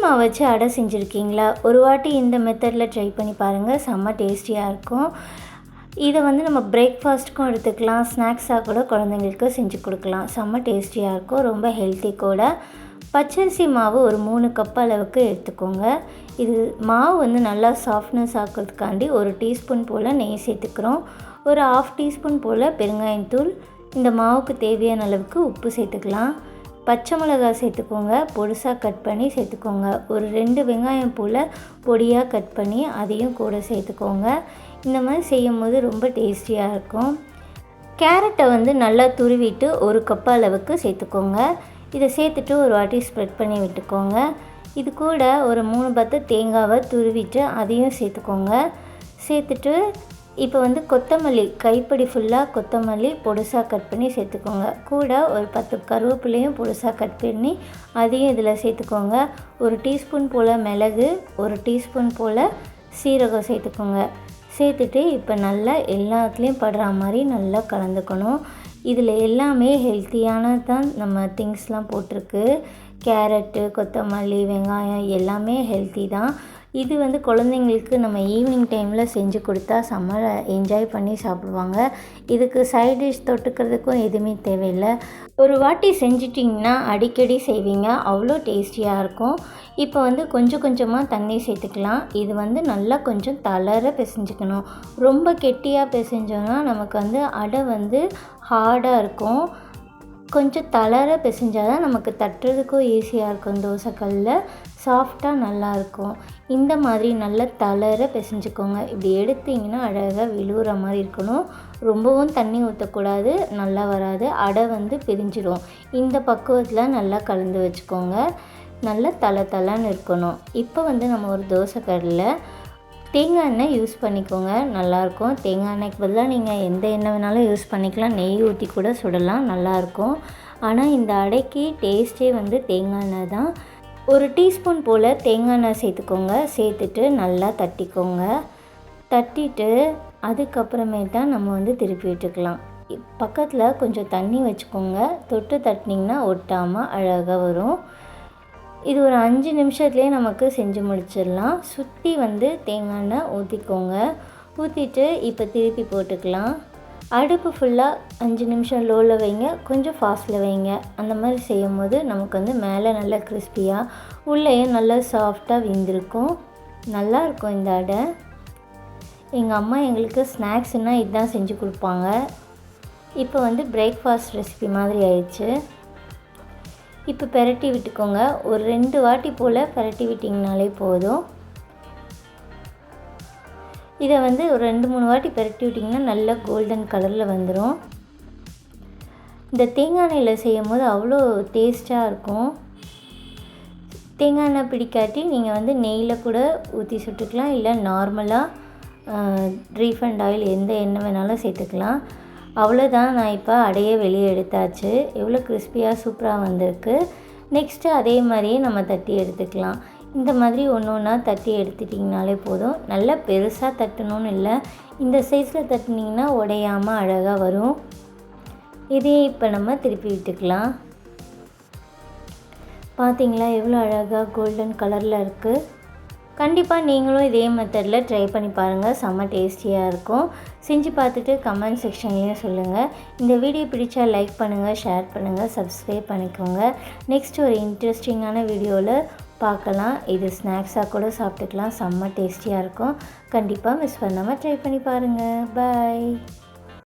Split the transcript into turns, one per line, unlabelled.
மாவு வச்சு அடை செஞ்சுருக்கீங்களா? ஒரு வாட்டி இந்த மெத்தடில் ட்ரை பண்ணி பாருங்கள், செம்ம டேஸ்டியாக இருக்கும். இதை வந்து நம்ம பிரேக்ஃபாஸ்ட்டுக்கும் எடுத்துக்கலாம், ஸ்நாக்ஸாக கூட குழந்தைங்களுக்கு செஞ்சு கொடுக்கலாம். செம்ம டேஸ்டியாக இருக்கும், ரொம்ப ஹெல்த்தி கூட. பச்சரிசி மாவு ஒரு 3 கப் அளவுக்கு எடுத்துக்கோங்க. இது மாவு வந்து நல்லா சாஃப்ட்னஸ் ஆக்கிறதுக்காண்டி ஒரு டீஸ்பூன் போல் நெய் சேர்த்துக்கிறோம். ஒரு 1/2 டீஸ்பூன் போல் பெருங்காயத்தூள், இந்த மாவுக்கு தேவையான அளவுக்கு உப்பு சேர்த்துக்கலாம். பச்சை மிளகாய் சேர்த்துக்கோங்க, பொடிசாக கட் பண்ணி சேர்த்துக்கோங்க. ஒரு 2 வெங்காயம் போல் பொடியாக கட் பண்ணி அதையும் கூட சேர்த்துக்கோங்க. இந்த மாதிரி செய்யும் போது ரொம்ப டேஸ்டியாக இருக்கும். கேரட்டை வந்து நல்லா துருவிட்டு 1 கப் அளவுக்கு சேர்த்துக்கோங்க. இதை சேர்த்துட்டு ஒரு வாட்டி ஸ்ப்ரெட் பண்ணி விட்டுக்கோங்க. இது கூட ஒரு 3 பத்து தேங்காவை துருவிட்டு அதையும் சேர்த்துக்கோங்க. சேர்த்துட்டு இப்போ வந்து கொத்தமல்லி, கைப்பிடி ஃபுல்லாக கொத்தமல்லி பொடிசாக கட் பண்ணி சேர்த்துக்கோங்க. கூட ஒரு 10 கருவேப்பிலையும் பொடிசாக கட் பண்ணி அதையும் இதில் சேர்த்துக்கோங்க. ஒரு டீஸ்பூன் போல் மிளகு, ஒரு டீஸ்பூன் போல் சீரகம் சேர்த்துக்கோங்க. சேர்த்துட்டு இப்போ நல்லா எல்லாத்துலேயும் படுற மாதிரி நல்லா கலந்துக்கணும். இதில் எல்லாமே ஹெல்த்தியானது தான் நம்ம திங்ஸ்லாம் போட்டிருக்கு. கேரட்டு, கொத்தமல்லி, வெங்காயம் எல்லாமே ஹெல்த்தி தான். இது வந்து குழந்தைங்களுக்கு நம்ம ஈவினிங் டைமில் செஞ்சு கொடுத்தா செம்ம என்ஜாய் பண்ணி சாப்பிடுவாங்க. இதுக்கு சைட் டிஷ் தொட்டுக்கிறதுக்கும் எதுவுமே தேவையில்லை. ஒரு வாட்டி செஞ்சிட்டிங்கன்னா அடிக்கடி செய்வீங்க, அவ்வளோ டேஸ்டியாக இருக்கும். இப்போ வந்து கொஞ்சம் கொஞ்சமாக தண்ணி சேர்த்துக்கலாம். இது வந்து நல்லா கொஞ்சம் தளர பிசைஞ்சிக்கணும். ரொம்ப கெட்டியாக பிசைஞ்சோன்னா நமக்கு வந்து அடை வந்து ஹார்டாக இருக்கும். கொஞ்சம் தளர பிசைஞ்சால் தான் நமக்கு தட்டுறதுக்கும் ஈஸியாக இருக்கும். தோசைக்கல்லில் சாஃப்டாக நல்லாயிருக்கும். இந்த மாதிரி நல்லா தளர பிசைஞ்சிக்கோங்க. இப்படி எடுத்திங்கன்னா அழகாக விழுகிற மாதிரி இருக்கணும். ரொம்பவும் தண்ணி ஊற்றக்கூடாது, நல்லா வராது, அடை வந்து பிரிஞ்சிடும். இந்த பக்குவத்தில் நல்லா கலந்து வச்சுக்கோங்க. நல்லா தளன்னு இருக்கணும். இப்போ வந்து நம்ம ஒரு தோசைக்கல்லில் தேங்காய் எண்ணெய் யூஸ் பண்ணிக்கோங்க, நல்லாயிருக்கும். தேங்காய் எண்ணெய்க்கு பதிலாக நீங்கள் எந்த எண்ணெய் வேணாலும் யூஸ் பண்ணிக்கலாம். நெய் ஊற்றி கூட சுடலாம், நல்லாயிருக்கும். ஆனால் இந்த அடைக்கு டேஸ்ட்டே வந்து தேங்காய் எண்ணெய் தான். ஒரு டீஸ்பூன் போல் தேங்காய் எண்ணெய் சேர்த்துக்கோங்க. சேர்த்துட்டு நல்லா தட்டிக்கோங்க. தட்டிட்டு அதுக்கப்புறமேட்டு தான் நம்ம வந்து திருப்பி விட்டுக்கலாம். பக்கத்தில் கொஞ்சம் தண்ணி வச்சுக்கோங்க. தொட்டு தட்டினீங்கன்னா ஒட்டாமல் அழகாக வரும். இது ஒரு 5 நிமிஷத்துலேயே நமக்கு செஞ்சு முடிச்சிடலாம். சுற்றி வந்து தேங்காய் எண்ணெய் ஊற்றிக்கோங்க. ஊற்றிட்டு இப்போ திருப்பி போட்டுக்கலாம். அடுப்பு ஃபுல்லாக 5 நிமிஷம் லோவில் வைங்க, கொஞ்சம் ஃபாஸ்ட்டில் வைங்க. அந்த மாதிரி செய்யும் போது நமக்கு வந்து மேலே நல்லா கிறிஸ்பியாக, உள்ளேயும் நல்லா சாஃப்டாக வெந்திருக்கும். நல்லாயிருக்கும் இந்த அடை. எங்கள் அம்மா எங்களுக்கு ஸ்நாக்ஸ்னால் இதுதான் செஞ்சு கொடுப்பாங்க. இப்போ வந்து பிரேக்ஃபாஸ்ட் ரெசிபி மாதிரி ஆயிடுச்சு. இப்போ பெரட்டி விட்டுக்கோங்க. ஒரு 2 வாட்டி போல் பெரட்டி விட்டிங்கனாலே போதும். இதை வந்து ஒரு 2-3 வாட்டி பெரட்டி விட்டிங்கன்னா நல்லா கோல்டன் கலரில் வந்துடும். இந்த தேங்காய் எண்ணெயில் செய்யும் போது அவ்வளோ டேஸ்ட்டாக இருக்கும். தேங்காய் எண்ணெய் பிடிக்காட்டி நீங்கள் வந்து நெய்யில் கூட ஊற்றி சுட்டுக்கலாம், இல்லை நார்மலாக ரீஃபண்ட் ஆயில் எந்த எண்ணெய் வேணாலும் சேர்த்துக்கலாம். அவ்வளோதான். நான் இப்போ அடையே வெளியே எடுத்தாச்சு. எவ்வளோ கிறிஸ்பியாக சூப்பராக வந்திருக்கு. நெக்ஸ்ட்டு அதே மாதிரியே நம்ம தட்டி எடுத்துக்கலாம். இந்த மாதிரி ஒன்று ஒன்றா தட்டி எடுத்துட்டிங்கனாலே போதும். நல்லா பெருசாக தட்டணும்னு இல்லை, இந்த சைஸில் தட்டினீங்கன்னா உடையாமல் அழகாக வரும். இதையே இப்போ நம்ம திருப்பி விட்டுக்கலாம். பார்த்திங்களா எவ்வளோ அழகாக கோல்டன் கலரில் இருக்குது. கண்டிப்பாக நீங்களும் இதே மெத்தடில் ட்ரை பண்ணி பாருங்கள், செம்ம டேஸ்டியாக இருக்கும். செஞ்சு பார்த்துட்டு கமெண்ட் செக்ஷன்லேயும் சொல்லுங்கள். இந்த வீடியோ பிடிச்சா லைக் பண்ணுங்கள், ஷேர் பண்ணுங்கள், சப்ஸ்கிரைப் பண்ணிக்கோங்க. நெக்ஸ்ட் ஒரு இன்ட்ரெஸ்டிங்கான வீடியோவில் பார்க்கலாம். இது ஸ்நாக்ஸாக கூட சாப்பிட்டுக்கலாம், செம்ம டேஸ்டியாக இருக்கும். கண்டிப்பாக மிஸ் பண்ணாமல் ட்ரை பண்ணி பாருங்கள். பாய்.